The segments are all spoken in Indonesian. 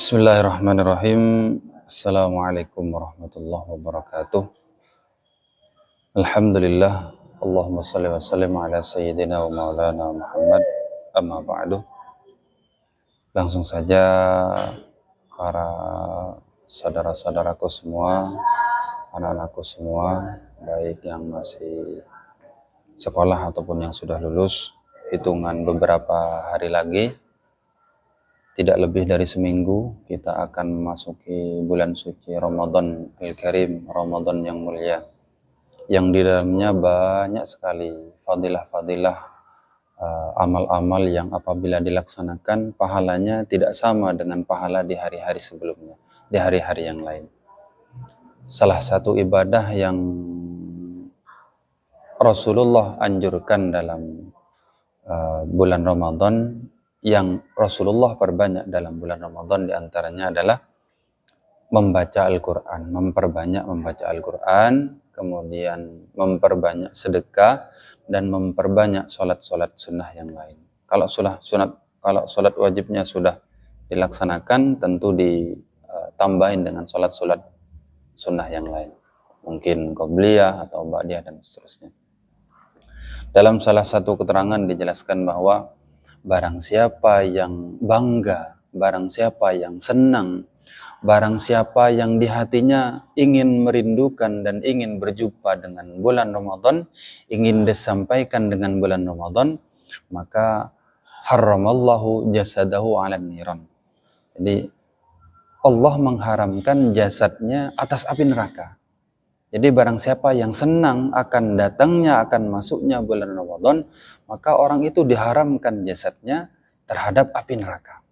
Bismillahirrahmanirrahim. Assalamualaikum warahmatullahi wabarakatuh. Alhamdulillah. Allahumma salli wa sallim ala sayyidina wa maulana Muhammad. Amma ba'du. Langsung saja para saudara-saudaraku semua, anak-anakku semua, baik yang masih sekolah ataupun yang sudah lulus, hitungan beberapa hari lagi, tidak lebih dari seminggu kita akan memasuki bulan suci Ramadan Al-Karim, Ramadan yang mulia, yang di dalamnya banyak sekali fadilah-fadilah, amal-amal yang apabila dilaksanakan pahalanya tidak sama dengan pahala di hari-hari sebelumnya, di hari-hari yang lain. Salah satu ibadah yang Rasulullah anjurkan dalam bulan Ramadan, yang Rasulullah perbanyak dalam bulan Ramadan diantaranya adalah membaca Al-Quran, memperbanyak membaca Al-Quran, kemudian memperbanyak sedekah, dan memperbanyak sholat-sholat sunnah yang lain. Kalau sholat wajibnya sudah dilaksanakan, tentu ditambahin dengan sholat-sholat sunnah yang lain, mungkin qobliyah atau ba'diyah dan seterusnya. Dalam salah satu keterangan dijelaskan bahwa barang siapa yang bangga, barang siapa yang senang, barang siapa yang di hatinya ingin merindukan dan ingin berjumpa dengan bulan Ramadan, ingin disampaikan dengan bulan Ramadan, maka haramallahu jasadahu 'alan niran. Jadi Allah mengharamkan jasadnya atas api neraka. Jadi barang siapa yang senang akan datangnya, akan masuknya bulan Ramadan, maka orang itu diharamkan jasadnya terhadap api neraka.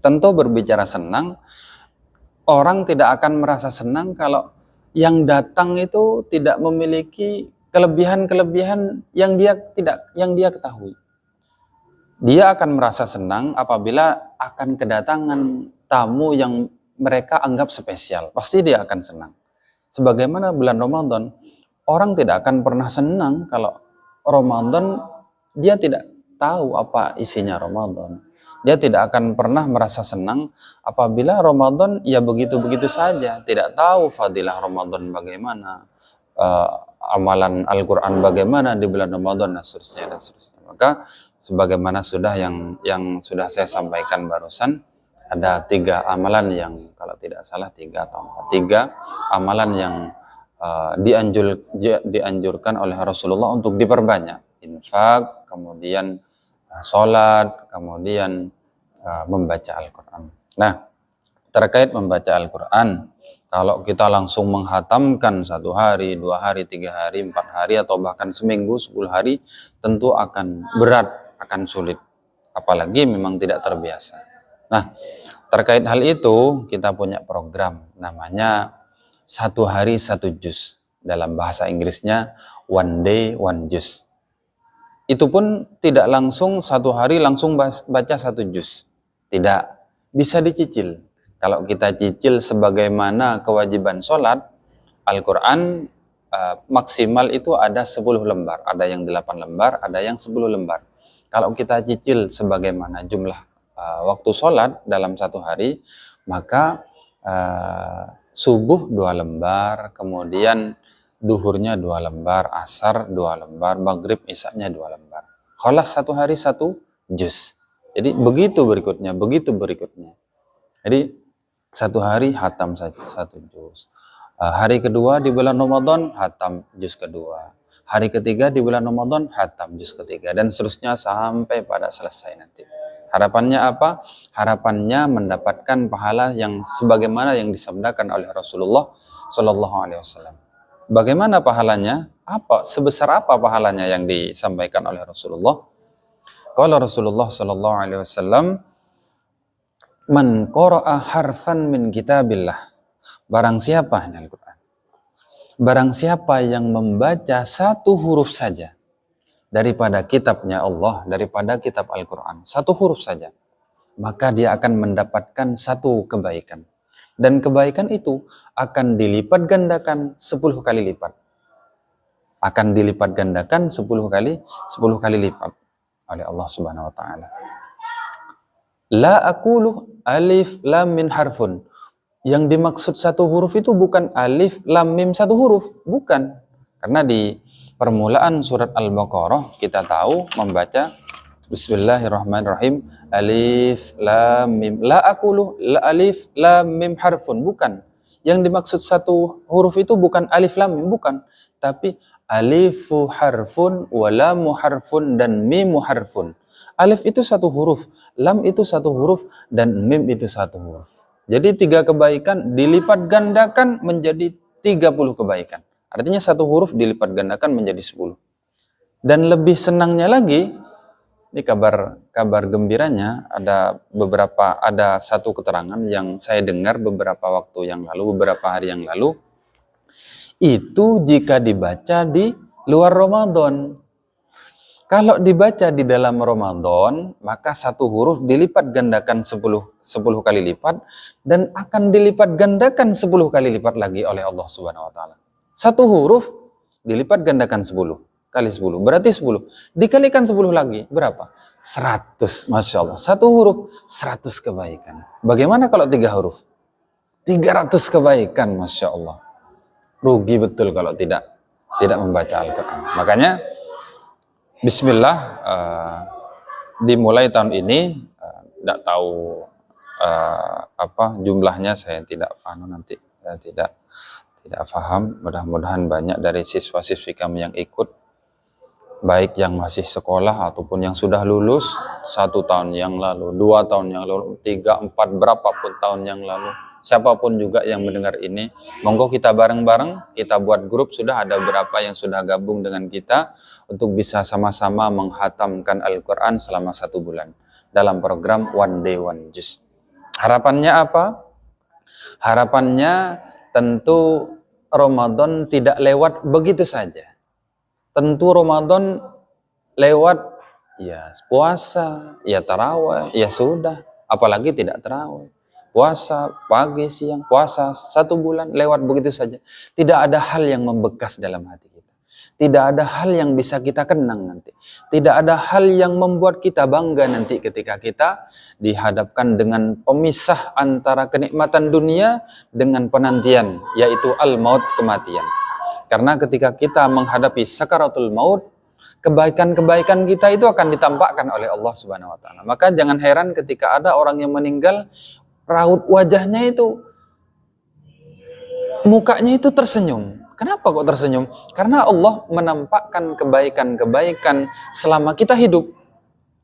Tentu berbicara senang, orang tidak akan merasa senang kalau yang datang itu tidak memiliki kelebihan-kelebihan yang dia ketahui. Dia akan merasa senang apabila akan kedatangan tamu yang mereka anggap spesial. Pasti dia akan senang. Sebagaimana bulan Ramadan, orang tidak akan pernah senang kalau Ramadan dia tidak tahu apa isinya Ramadan. Dia tidak akan pernah merasa senang apabila Ramadan ya begitu-begitu saja, tidak tahu fadilah Ramadan bagaimana, amalan Al-Quran bagaimana di bulan Ramadan dan seterusnya dan seterusnya. Maka sebagaimana sudah yang sudah saya sampaikan barusan, ada 3 amalan yang, kalau tidak salah 3 atau 4, 3 amalan yang dianjurkan oleh Rasulullah untuk diperbanyak. Infak, kemudian sholat, kemudian membaca Al-Quran. Nah, terkait membaca Al-Quran, kalau kita langsung menghatamkan 1 hari, 2 hari, 3 hari, 4 hari, atau bahkan seminggu, 10 hari, tentu akan berat, akan sulit. Apalagi memang tidak terbiasa. Nah, terkait hal itu kita punya program namanya 1 hari 1 juz. Dalam bahasa Inggrisnya one day one juz. Itu pun tidak langsung 1 hari langsung baca 1 juz. Tidak, bisa dicicil. Kalau kita cicil sebagaimana kewajiban sholat, Al-Quran maksimal itu ada 10 lembar. Ada yang 8 lembar, ada yang 10 lembar. Kalau kita cicil sebagaimana jumlah waktu sholat dalam 1 hari, maka subuh 2 lembar, kemudian duhurnya 2 lembar, asar 2 lembar, maghrib isya-nya 2 lembar. Khalas 1 hari 1 juz. Jadi begitu berikutnya. Jadi 1 hari hatam 1 juz. Hari kedua di bulan Ramadan hatam juz kedua. Hari ketiga di bulan Ramadan hatam juz ketiga, dan seterusnya sampai pada selesai nanti. Harapannya apa? Harapannya mendapatkan pahala yang sebagaimana yang disabdakan oleh Rasulullah Shallallahu Alaihi Wasallam. Bagaimana pahalanya? Sebesar apa pahalanya yang disampaikan oleh Rasulullah? Kalau Rasulullah Shallallahu Alaihi Wasallam, man qara'a harfan min kitabillah, barang siapa, ini Al-Quran, barang siapa yang membaca 1 huruf saja daripada kitabnya Allah, daripada kitab Al-Quran, 1 huruf saja, maka dia akan mendapatkan 1 kebaikan. Dan kebaikan itu akan dilipat gandakan 10 kali lipat. Akan dilipat gandakan 10 kali lipat oleh Allah Subhanahu wa taala. La aqulu alif lam min harfun. Yang dimaksud satu huruf itu bukan alif lam mim satu huruf, bukan. Karena di permulaan surat Al-Baqarah kita tahu membaca Bismillahirrahmanirrahim, alif lam mim. La aqulu la alif lam mim harfun, bukan. Yang dimaksud satu huruf itu bukan alif lam mim, bukan, tapi alifu harfun wa lamu harfun dan mimu harfun. Alif itu satu huruf, lam itu satu huruf, dan mim itu satu huruf. Jadi 3 kebaikan dilipat gandakan menjadi 30 kebaikan. Artinya satu huruf dilipat gandakan menjadi 10. Dan lebih senangnya lagi, ini kabar gembiranya, ada satu keterangan yang saya dengar beberapa waktu yang lalu, beberapa hari yang lalu, itu jika dibaca di luar Ramadan. Kalau dibaca di dalam Ramadan, maka satu huruf dilipat gandakan 10 kali lipat, dan akan dilipat gandakan 10 kali lipat lagi oleh Allah Subhanahu wa taala. Satu huruf dilipat gandakan 10 kali 10, berarti 10. Dikalikan 10 lagi, berapa? 100, Masya Allah. Satu huruf, 100 kebaikan. Bagaimana kalau 3 huruf? 300 kebaikan, Masya Allah. Rugi betul kalau tidak membaca Al-Quran. Makanya, Bismillah, dimulai tahun ini, tidak tahu apa jumlahnya, saya tidak paham. Mudah-mudahan banyak dari siswa-siswi kami yang ikut, baik yang masih sekolah ataupun yang sudah lulus 1 tahun yang lalu, 2 tahun yang lalu, 3, 4, berapapun tahun yang lalu. Siapapun juga yang mendengar ini, monggo kita bareng-bareng, kita buat grup, sudah ada beberapa yang sudah gabung dengan kita untuk bisa sama-sama menghatamkan Al-Quran selama 1 bulan dalam program One Day One Juz. Harapannya apa? Harapannya tentu Ramadan tidak lewat begitu saja. Tentu Ramadan lewat, ya puasa, ya tarawih, ya sudah, apalagi tidak tarawih. Puasa pagi siang, puasa 1 bulan lewat begitu saja. Tidak ada hal yang membekas dalam hati kita. Tidak ada hal yang bisa kita kenang nanti. Tidak ada hal yang membuat kita bangga nanti ketika kita dihadapkan dengan pemisah antara kenikmatan dunia dengan penantian, yaitu al-maut, kematian. Karena ketika kita menghadapi sakaratul maut, kebaikan-kebaikan kita itu akan ditampakkan oleh Allah Subhanahu wa taala. Maka jangan heran ketika ada orang yang meninggal, raut wajahnya itu, mukanya itu tersenyum. Kenapa kok tersenyum? Karena Allah menampakkan kebaikan-kebaikan selama kita hidup.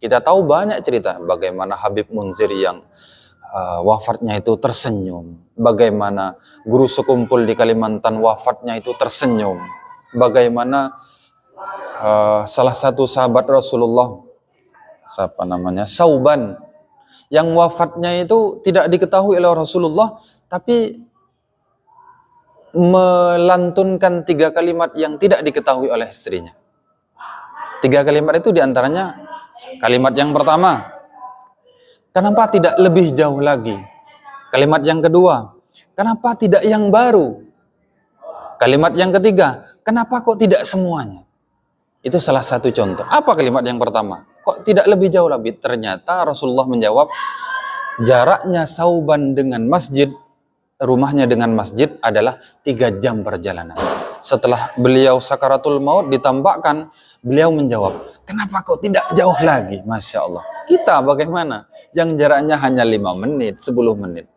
Kita tahu banyak cerita bagaimana Habib Munzir yang wafatnya itu tersenyum. Bagaimana guru sekumpul di Kalimantan wafatnya itu tersenyum. Bagaimana salah satu sahabat Rasulullah, siapa namanya, Sauban, yang wafatnya itu tidak diketahui oleh Rasulullah, tapi melantunkan 3 kalimat yang tidak diketahui oleh istrinya. 3 kalimat itu diantaranya, kalimat yang pertama, kenapa tidak lebih jauh lagi? Kalimat yang kedua, kenapa tidak yang baru? Kalimat yang ketiga, kenapa kok tidak semuanya? Itu salah satu contoh. Apa kalimat yang pertama? Kok tidak lebih jauh lagi? Ternyata Rasulullah menjawab, jaraknya Sauban dengan masjid, rumahnya dengan masjid adalah 3 jam perjalanan. Setelah beliau sakaratul maut ditampakkan, beliau menjawab, kenapa kok tidak jauh lagi? Masya Allah. Kita bagaimana? Yang jaraknya hanya 5 menit, 10 menit.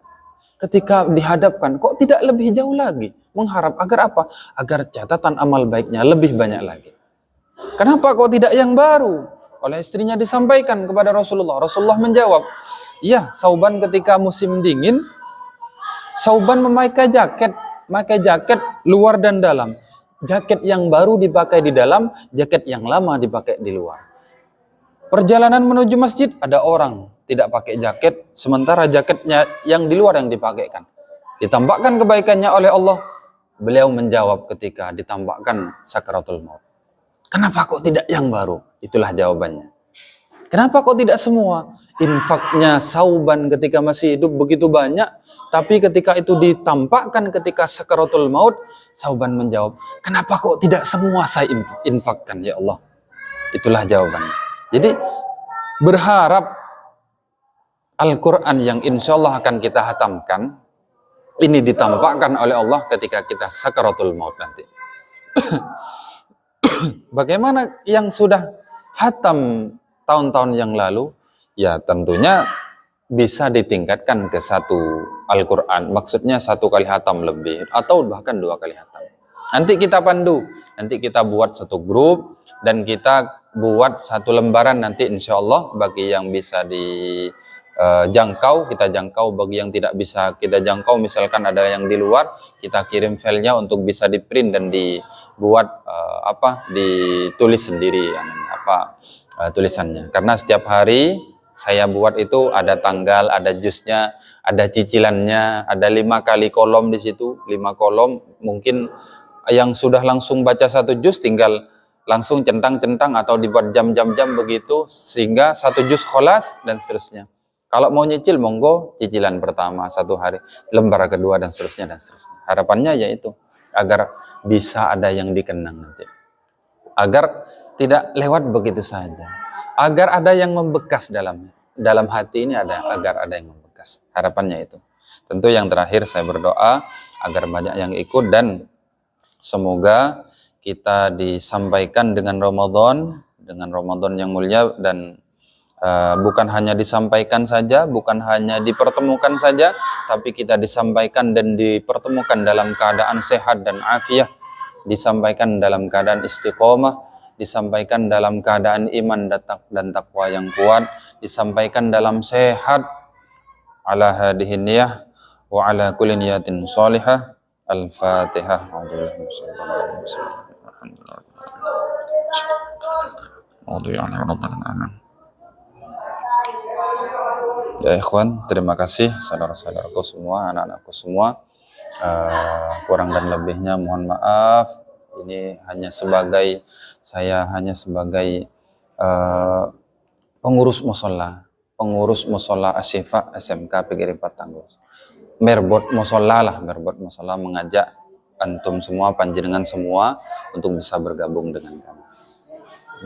Ketika dihadapkan, kok tidak lebih jauh lagi? Mengharap agar apa? Agar catatan amal baiknya lebih banyak lagi. Kenapa kok tidak yang baru? Oleh istrinya disampaikan kepada Rasulullah. Rasulullah menjawab, ya, Sauban ketika musim dingin, Sauban memakai jaket luar dan dalam. Jaket yang baru dipakai di dalam, jaket yang lama dipakai di luar. Perjalanan menuju masjid, ada orang tidak pakai jaket, sementara jaketnya yang di luar yang dipakaikan. Ditampakkan kebaikannya oleh Allah. Beliau menjawab ketika ditampakkan sakaratul maut, kenapa kok tidak yang baru? Itulah jawabannya. Kenapa kok tidak semua? Infaknya Sauban ketika masih hidup begitu banyak, tapi ketika itu ditampakkan ketika sakaratul maut, Sauban menjawab, kenapa kok tidak semua saya infakkan, ya Allah? Itulah jawabannya. Jadi berharap Al-Quran yang insya Allah akan kita hatamkan, ini ditampakkan oleh Allah ketika kita sakaratul maut nanti. Bagaimana yang sudah hatam tahun-tahun yang lalu? Ya tentunya bisa ditingkatkan ke satu Al-Quran. Maksudnya 1 kali hatam lebih, atau bahkan 2 kali hatam. Nanti kita pandu, nanti kita buat satu grup, dan kita buat satu lembaran nanti insya Allah. Bagi yang bisa dijangkau, kita jangkau. Bagi yang tidak bisa kita jangkau, misalkan ada yang di luar, kita kirim filenya untuk bisa di print dan dibuat ditulis sendiri tulisannya. Karena setiap hari saya buat itu ada tanggal, ada jusnya, ada cicilannya, ada 5 kali kolom di situ, 5 kolom. Mungkin yang sudah langsung baca 1 juz tinggal langsung centang-centang atau dibuat jam-jam begitu, sehingga 1 juz kholas dan seterusnya. Kalau mau nyicil, monggo cicilan pertama 1 hari, lembar kedua dan seterusnya dan seterusnya. Harapannya yaitu agar bisa ada yang dikenang nanti, agar tidak lewat begitu saja, agar ada yang membekas dalam hati ini, agar ada yang membekas. Harapannya itu. Tentu yang terakhir saya berdoa agar banyak yang ikut, dan semoga kita disampaikan dengan Ramadan yang mulia, dan bukan hanya disampaikan saja, bukan hanya dipertemukan saja, tapi kita disampaikan dan dipertemukan dalam keadaan sehat dan afiah, disampaikan dalam keadaan istiqomah, disampaikan dalam keadaan iman dan takwa yang kuat, disampaikan dalam sehat, ala hadihin niyah wa ala kulli niyatin shalihah. Al-Fatihah. Ya ikhwan, terima kasih saudara-saudaraku semua, anak-anakku semua. Kurang dan lebihnya mohon maaf. Ini saya hanya sebagai pengurus musola Asy-Syifa SMK PGRI 4 Tangguh. Merbot musola mengajak antum semua, panjenengan semua untuk bisa bergabung dengan kami.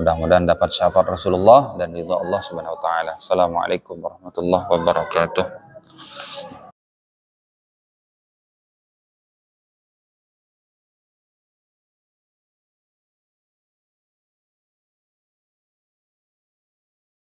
Mudah-mudahan dapat syafaat Rasulullah dan ridha Allah Subhanahu wa taala. Assalamualaikum warahmatullahi wabarakatuh.